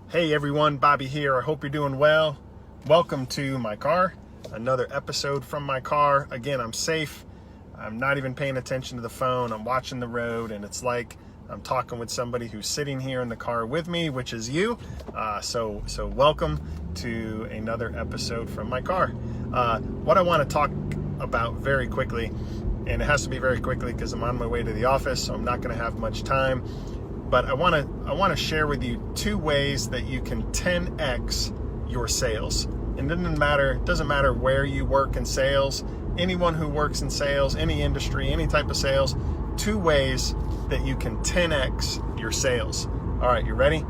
Hey everyone, Bobby here. I hope you're doing well. Welcome to my car. Another episode from my car. Again, I'm safe. I'm not even paying attention to the phone. I'm watching the road, and it's like I'm talking with somebody who's sitting here in the car with me, which is you. So welcome to another episode from my car. What I want to talk about very quickly, and it has to be very quickly because I'm on my way to the office, so I'm not going to have much time. But I want to share with you two ways that you can 10x your sales. And it doesn't matter where you work in sales. Anyone who works in sales, any industry, any type of sales, two ways that you can 10x your sales. All right, you ready?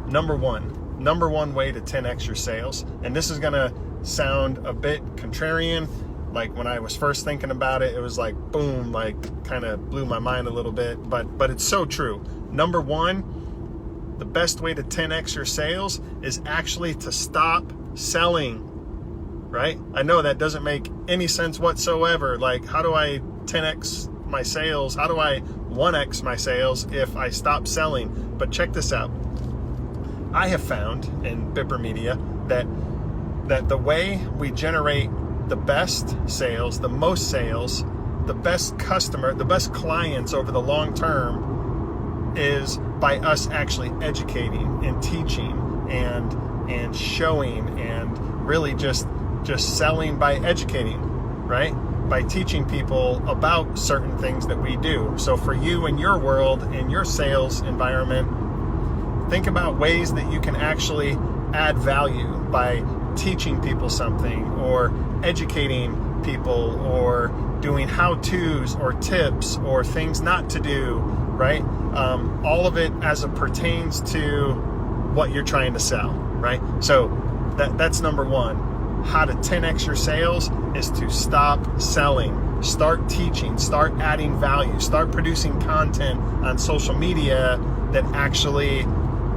Number one way to 10x your sales. And this is going to sound a bit contrarian. Like when I was first thinking about it, it was like boom, like kind of blew my mind a little bit, but it's so true. Number one, the best way to 10x your sales is actually to stop selling, right? I know that doesn't make any sense whatsoever. Like, how do I 10x my sales? How do I 1x my sales if I stop selling? But check this out. I have found in Bipper Media that the way we generate the best sales, the most sales, the best customer, the best clients over the long term is by us actually educating and teaching and showing and really just selling by educating, right? By teaching people about certain things that we do. So for you in your world, in your sales environment, think about ways that you can actually add value by teaching people something or educating people or doing how-tos or tips or things not to do, right? All of it as it pertains to what you're trying to sell, right? So that's number one. How to 10x your sales is to stop selling, start teaching, start adding value, start producing content on social media that actually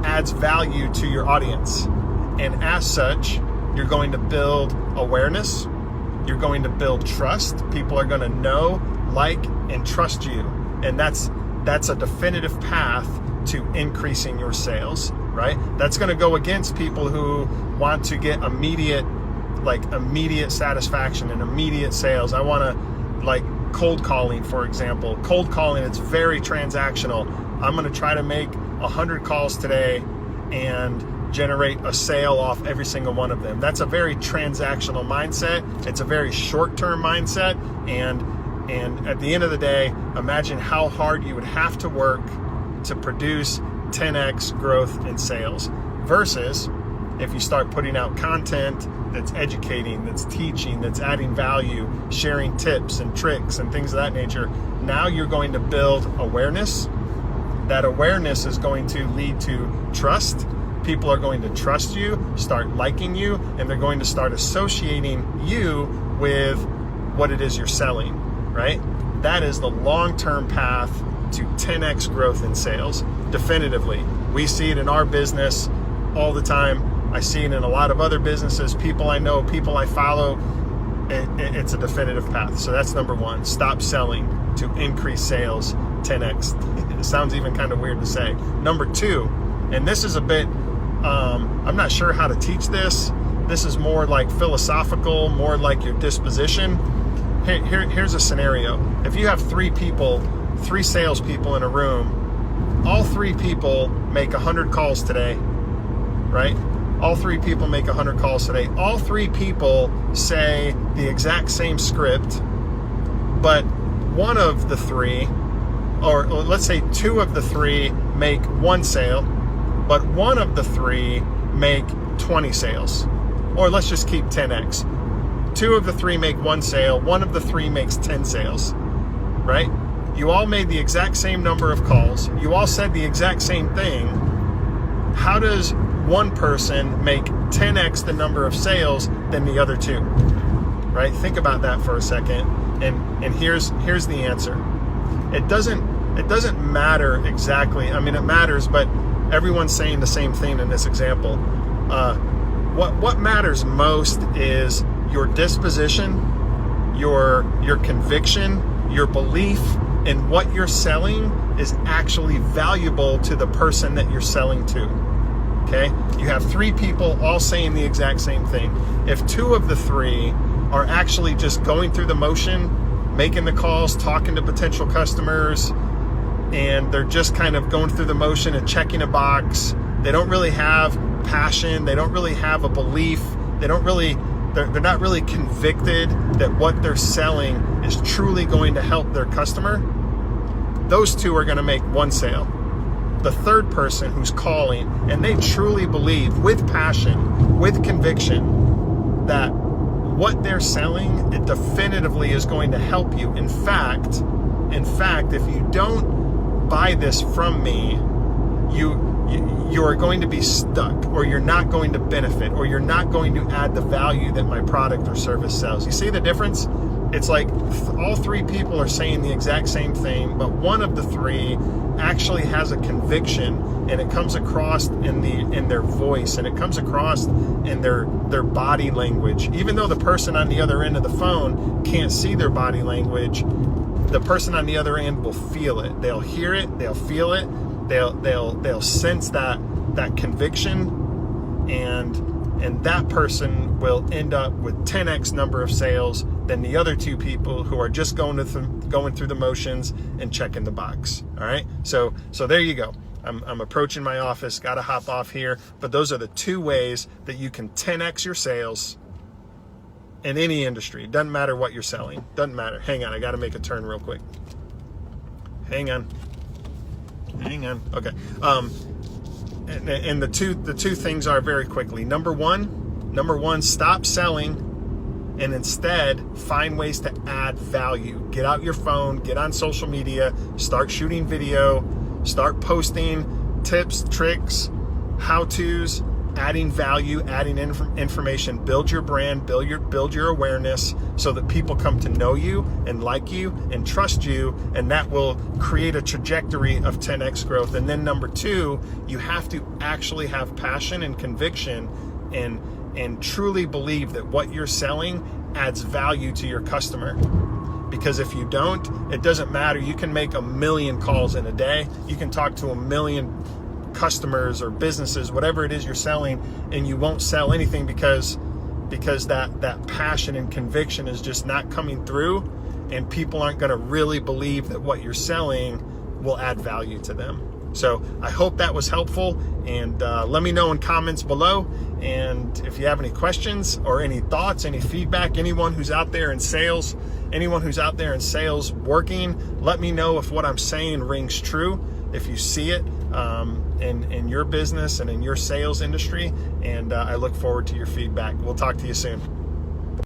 adds value to your audience. And as such, you're going to build awareness. You're going to build trust. People are going to know, like, and trust you. And that's a definitive path to increasing your sales, right? That's going to go against people who want to get immediate satisfaction and immediate sales. I want to, like, cold calling, for example. Cold calling, it's very transactional. I'm going to try to make 100 calls today and generate a sale off every single one of them. That's a very transactional mindset. It's a very short-term mindset. And at the end of the day, imagine how hard you would have to work to produce 10x growth in sales versus if you start putting out content that's educating, that's teaching, that's adding value, sharing tips and tricks and things of that nature. Now you're going to build awareness. That awareness is going to lead to trust. People are going to trust you, start liking you, and they're going to start associating you with what it is you're selling, right? That is the long-term path to 10x growth in sales, definitively. We see it in our business all the time. I see it in a lot of other businesses, people I know, people I follow. It's a definitive path. So that's number one. Stop selling to increase sales 10x. It sounds even kind of weird to say. Number two, and this is a bit, I'm not sure how to teach this. This is more like philosophical, more like your disposition. Here's a scenario. If you have three salespeople in a room, all three people make 100 calls today, right? All three people make 100 calls today. All three people say the exact same script, but one of the three, or let's say two of the three make one sale, but one of the three make 20 sales. Or let's just keep 10x. Two of the three make one sale, one of the three makes 10 sales, right? You all made the exact same number of calls. You all said the exact same thing. How does one person make 10x the number of sales than the other two, right? Think about that for a second. And here's the answer. It doesn't matter exactly. I mean, it matters, but everyone's saying the same thing in this example. What matters most is your disposition, your conviction, your belief in what you're selling is actually valuable to the person that you're selling to. Okay, you have 3 people all saying the exact same thing. If 2 of the 3 are actually just going through the motion, making the calls, talking to potential customers, and they're just kind of going through the motion and checking a box, they don't really have passion, they don't really have a belief, they're not really convicted that what they're selling is truly going to help their customer, those 2 are going to make 1 sale. The 3rd person who's calling and they truly believe with passion, with conviction, that what they're selling, it definitively is going to help you. In fact, if you don't buy this from me, you are going to be stuck, or you're not going to benefit, or you're not going to add the value that my product or service sells. You see the difference? It's like all 3 people are saying the exact same thing, but one of the 3 actually has a conviction, and it comes across in their voice, and it comes across in their body language. Even though the person on the other end of the phone can't see their body language, the person on the other end will feel it. They'll hear it, they'll feel it, they'll sense that conviction, and that person will end up with 10x number of sales than the other 2 people who are just going through the motions and checking the box. All right, so there you go. I'm approaching my office, got to hop off here, but those are the 2 ways that you can 10x your sales in any industry. Doesn't matter what you're selling, doesn't matter. Hang on, I got to make a turn real quick. Hang on. Okay. And the two things are, very quickly. Number one, stop selling and instead find ways to add value. Get out your phone, get on social media, start shooting video, start posting tips, tricks, how-tos, adding value, adding information. Build your brand, build your awareness, so that people come to know you and like you and trust you, and that will create a trajectory of 10x growth. And then number 2, you have to actually have passion and conviction and truly believe that what you're selling adds value to your customer. Because if you don't, it doesn't matter. You can make 1 million calls in a day. You can talk to 1 million customers or businesses, whatever it is you're selling, and you won't sell anything because that passion and conviction is just not coming through, and people aren't going to really believe that what you're selling will add value to them. So I hope that was helpful, and let me know in comments below. And if you have any questions or any thoughts, any feedback, anyone who's out there in sales working, let me know if what I'm saying rings true, if you see it in your business and in your sales industry. And I look forward to your feedback. We'll talk to you soon.